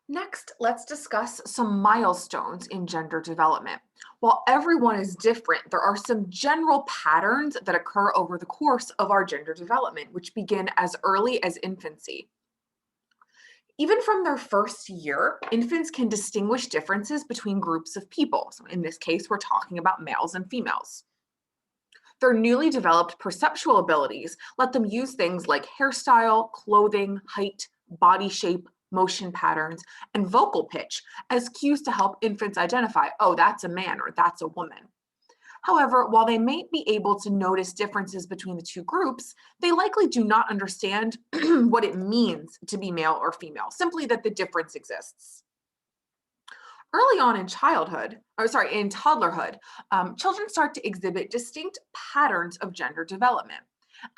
Next, let's discuss some milestones in gender development. While everyone is different, there are some general patterns that occur over the course of our gender development, which begin as early as infancy. Even from their first year, infants can distinguish differences between groups of people. So, in this case, we're talking about males and females. Their newly developed perceptual abilities let them use things like hairstyle, clothing, height, body shape, motion patterns, and vocal pitch as cues to help infants identify, oh, that's a man or that's a woman. However, while they may be able to notice differences between the two groups, they likely do not understand what it means to be male or female, simply that the difference exists. Early on in childhood, or sorry, in toddlerhood, children start to exhibit distinct patterns of gender development.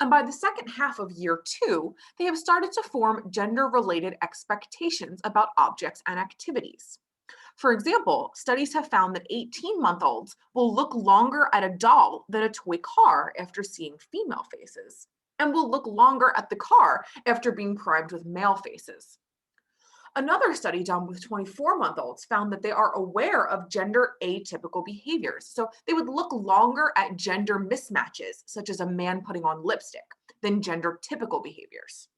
And by the second half of year two, they have started to form gender related expectations about objects and activities. For example, studies have found that 18-month-olds will look longer at a doll than a toy car after seeing female faces, and will look longer at the car after being primed with male faces. Another study done with 24-month-olds found that they are aware of gender atypical behaviors. So they would look longer at gender mismatches, such as a man putting on lipstick, than gender typical behaviors.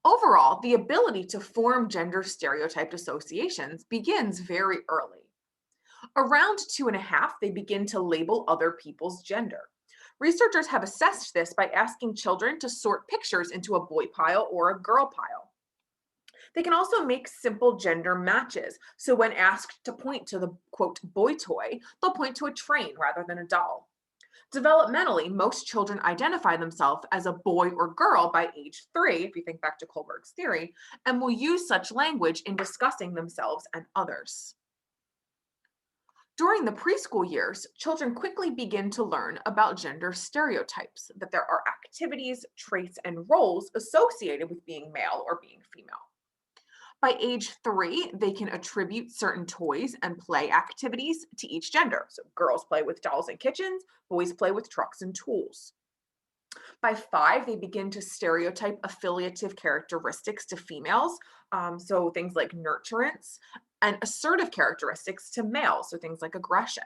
Overall, the ability to form gender stereotyped associations begins very early. Around 2.5, they begin to label other people's gender. Researchers have assessed this by asking children to sort pictures into a boy pile or a girl pile. They can also make simple gender matches. So when asked to point to the quote boy toy, they'll point to a train rather than a doll. Developmentally, most children identify themselves as a boy or girl by age 3, if you think back to Kohlberg's theory, and will use such language in discussing themselves and others. During the preschool years, children quickly begin to learn about gender stereotypes, that there are activities, traits, and roles associated with being male or being female. By age 3, they can attribute certain toys and play activities to each gender. So girls play with dolls and kitchens, boys play with trucks and tools. By 5, they begin to stereotype affiliative characteristics to females, so things like nurturance, and assertive characteristics to males, so things like aggression.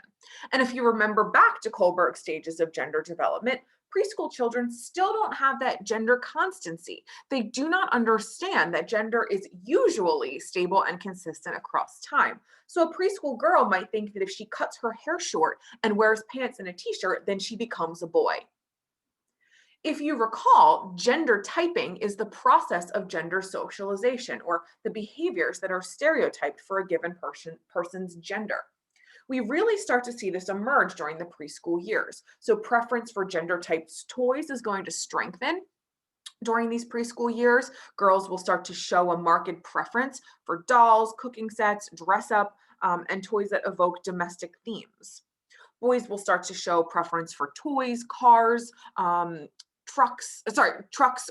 And if you remember back to Kohlberg's stages of gender development, preschool children still don't have that gender constancy. They do not understand that gender is usually stable and consistent across time. So a preschool girl might think that if she cuts her hair short and wears pants and a t shirt, then she becomes a boy. If you recall, gender typing is the process of gender socialization, or the behaviors that are stereotyped for a given person's gender. We really start to see this emerge during the preschool years. So, preference for gender typed toys is going to strengthen. During these preschool years, girls will start to show a marked preference for dolls, cooking sets, dress up, and toys that evoke domestic themes. Boys will start to show preference for toys, cars, trucks,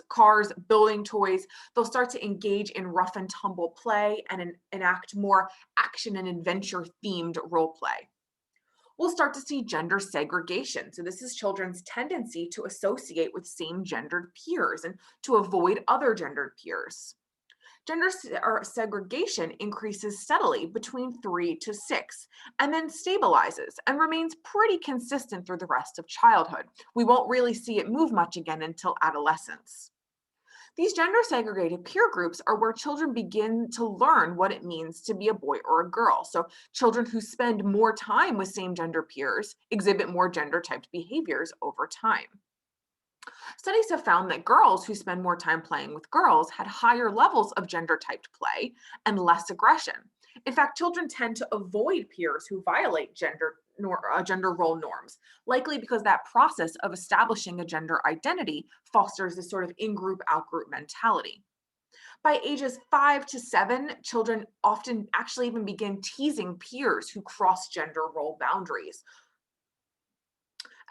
cars, building toys. They'll start to engage in rough and tumble play and enact more action and adventure themed role play. We'll start to see gender segregation. So, this is children's tendency to associate with same gendered peers and to avoid other gendered peers. Or segregation increases steadily between 3 to 6 and then stabilizes and remains pretty consistent through the rest of childhood. We won't really see it move much again until adolescence. These gender segregated peer groups are where children begin to learn what it means to be a boy or a girl. So, children who spend more time with same gender peers exhibit more gender typed behaviors over time. Studies have found that girls who spend more time playing with girls had higher levels of gender typed play and less aggression. In fact, children tend to avoid peers who violate gender role norms, likely because that process of establishing a gender identity fosters this sort of in group, out group mentality. By ages 5 to 7, children often actually even begin teasing peers who cross gender role boundaries.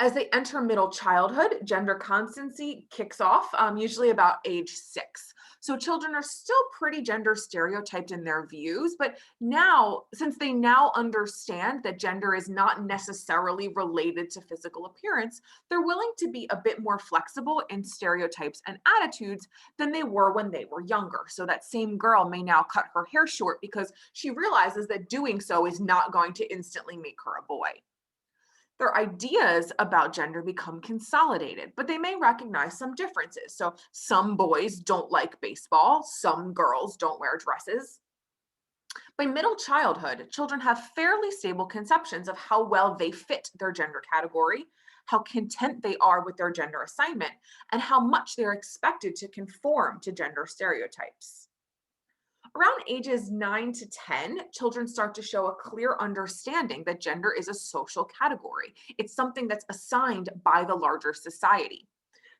As they enter middle childhood, gender constancy kicks off, usually about age 6. So children are still pretty gender stereotyped in their views, but now, since they now understand that gender is not necessarily related to physical appearance, they're willing to be a bit more flexible in stereotypes and attitudes than they were when they were younger. So that same girl may now cut her hair short because she realizes that doing so is not going to instantly make her a boy. Their ideas about gender become consolidated, but they may recognize some differences. So some boys don't like baseball, some girls don't wear dresses. By middle childhood, children have fairly stable conceptions of how well they fit their gender category, how content they are with their gender assignment, and how much they're expected to conform to gender stereotypes. Around ages 9 to 10, children start to show a clear understanding that gender is a social category. It's something that's assigned by the larger society.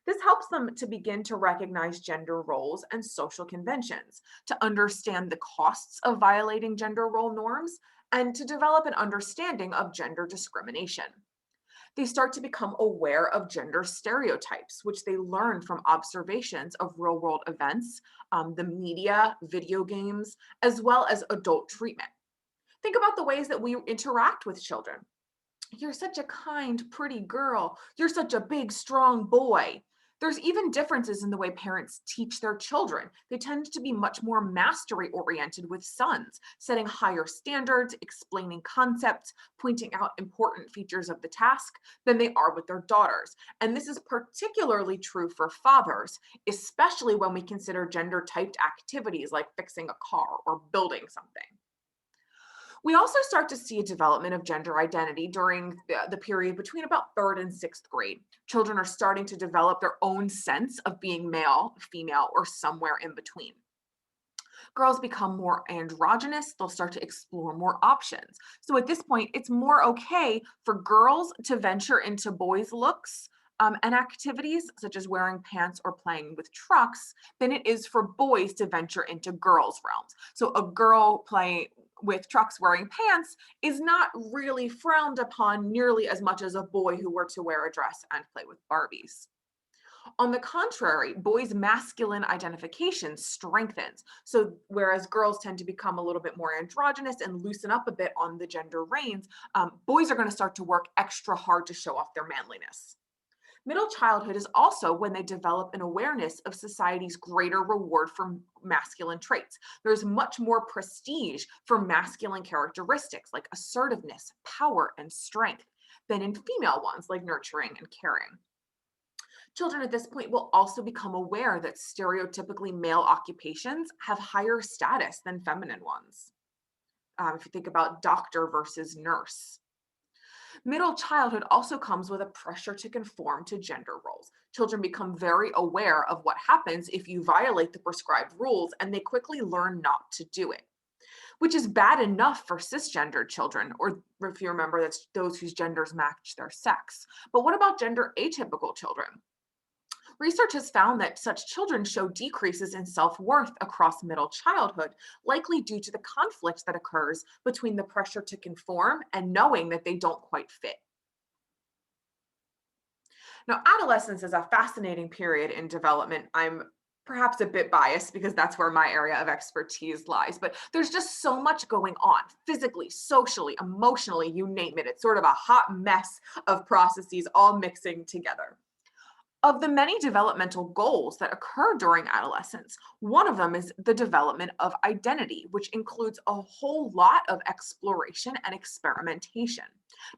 This helps them to begin to recognize gender roles and social conventions, to understand the costs of violating gender role norms, and to develop an understanding of gender discrimination. They start to become aware of gender stereotypes, which they learn from observations of real world events, the media, video games, as well as adult treatment. Think about the ways that we interact with children. You're such a kind, pretty girl. You're such a big, strong boy. There's even differences in the way parents teach their children. They tend to be much more mastery oriented with sons, setting higher standards, explaining concepts, pointing out important features of the task than they are with their daughters. And this is particularly true for fathers, especially when we consider gender typed activities like fixing a car or building something. We also start to see a development of gender identity during the period between about third and sixth grade. Children are starting to develop their own sense of being male, female, or somewhere in between. Girls become more androgynous, they'll start to explore more options. So at this point, it's more okay for girls to venture into boys' looks. And activities such as wearing pants or playing with trucks than it is for boys to venture into girls' realms. So, a girl playing with trucks wearing pants is not really frowned upon nearly as much as a boy who were to wear a dress and play with Barbies. On the contrary, boys' masculine identification strengthens. So, whereas girls tend to become a little bit more androgynous and loosen up a bit on the gender reins, boys are going to start to work extra hard to show off their manliness. Middle childhood is also when they develop an awareness of society's greater reward for masculine traits. There's much more prestige for masculine characteristics like assertiveness, power, and strength than in female ones like nurturing and caring. Children at this point will also become aware that stereotypically male occupations have higher status than feminine ones. If you think about doctor versus nurse, middle childhood also comes with a pressure to conform to gender roles. Children become very aware of what happens if you violate the prescribed rules, and they quickly learn not to do it, which is bad enough for cisgendered children, or if you remember, that's those whose genders match their sex. But what about gender atypical children? Research has found that such children show decreases in self worth across middle childhood, likely due to the conflict that occurs between the pressure to conform and knowing that they don't quite fit. Now, adolescence is a fascinating period in development. I'm perhaps a bit biased because that's where my area of expertise lies, but there's just so much going on physically, socially, emotionally, you name it. It's sort of a hot mess of processes all mixing together. Of the many developmental goals that occur during adolescence, one of them is the development of identity, which includes a whole lot of exploration and experimentation.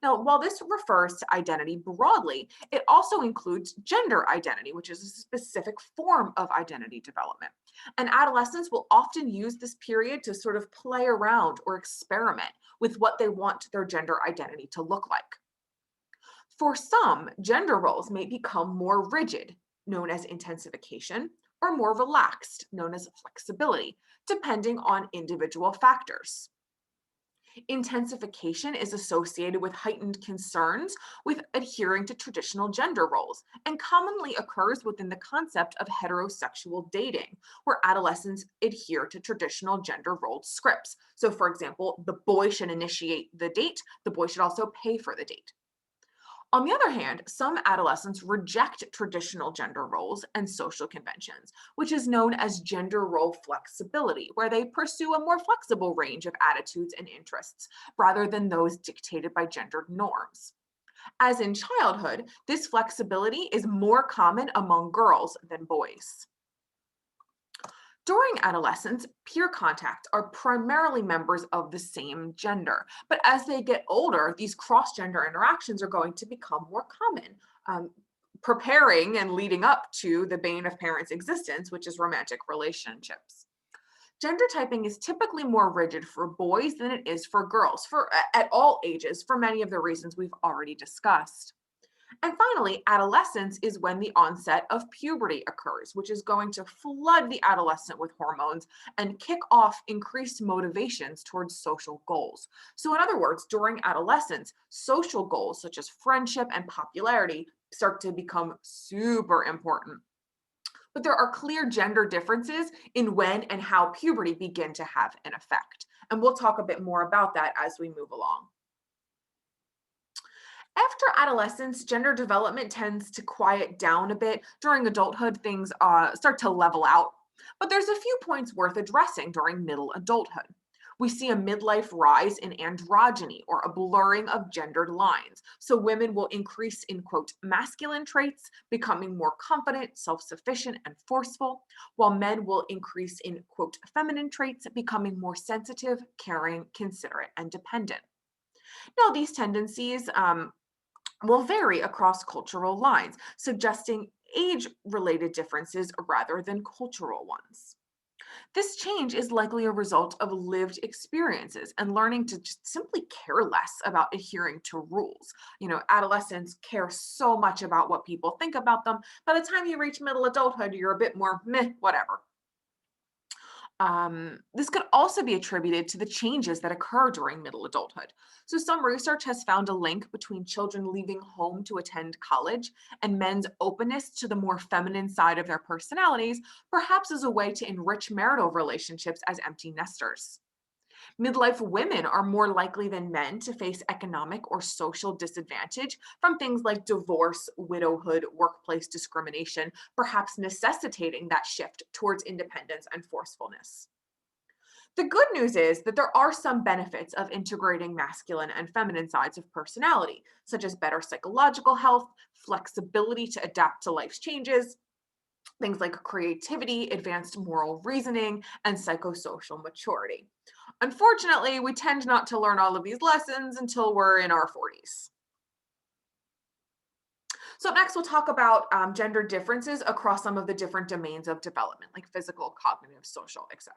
Now, while this refers to identity broadly, it also includes gender identity, which is a specific form of identity development. And adolescents will often use this period to sort of play around or experiment with what they want their gender identity to look like. For some, gender roles may become more rigid, known as intensification, or more relaxed, known as flexibility, depending on individual factors. Intensification is associated with heightened concerns with adhering to traditional gender roles and commonly occurs within the concept of heterosexual dating, where adolescents adhere to traditional gender role scripts. So, for example, the boy should initiate the date, the boy should also pay for the date. On the other hand, some adolescents reject traditional gender roles and social conventions, which is known as gender role flexibility, where they pursue a more flexible range of attitudes and interests rather than those dictated by gendered norms. As in childhood, this flexibility is more common among girls than boys. During adolescence, peer contact are primarily members of the same gender. But as they get older, these cross gender interactions are going to become more common, preparing and leading up to the bane of parents' existence, which is romantic relationships. Gender typing is typically more rigid for boys than it is for girls at all ages for many of the reasons we've already discussed. And finally, adolescence is when the onset of puberty occurs, which is going to flood the adolescent with hormones and kick off increased motivations towards social goals. So, in other words, during adolescence, social goals such as friendship and popularity start to become super important. But there are clear gender differences in when and how puberty begin to have an effect. And we'll talk a bit more about that as we move along. After adolescence, gender development tends to quiet down a bit. During adulthood, things start to level out. But there's a few points worth addressing during middle adulthood. We see a midlife rise in androgyny or a blurring of gendered lines. So women will increase in quote masculine traits, becoming more confident, self sufficient, and forceful, while men will increase in quote feminine traits, becoming more sensitive, caring, considerate, and dependent. Now, these tendencies will vary across cultural lines, suggesting age related differences rather than cultural ones. This change is likely a result of lived experiences and learning to just simply care less about adhering to rules. Adolescents care so much about what people think about them. By the time you reach middle adulthood, you're a bit more meh, whatever. This could also be attributed to the changes that occur during middle adulthood. So, some research has found a link between children leaving home to attend college and men's openness to the more feminine side of their personalities, perhaps as a way to enrich marital relationships as empty nesters. Midlife women are more likely than men to face economic or social disadvantage from things like divorce, widowhood, workplace discrimination, perhaps necessitating that shift towards independence and forcefulness. The good news is that there are some benefits of integrating masculine and feminine sides of personality, such as better psychological health, flexibility to adapt to life's changes, things like creativity, advanced moral reasoning, and psychosocial maturity. Unfortunately, we tend not to learn all of these lessons until we're in our 40s. So, up next, we'll talk about gender differences across some of the different domains of development, like physical, cognitive, social, etc.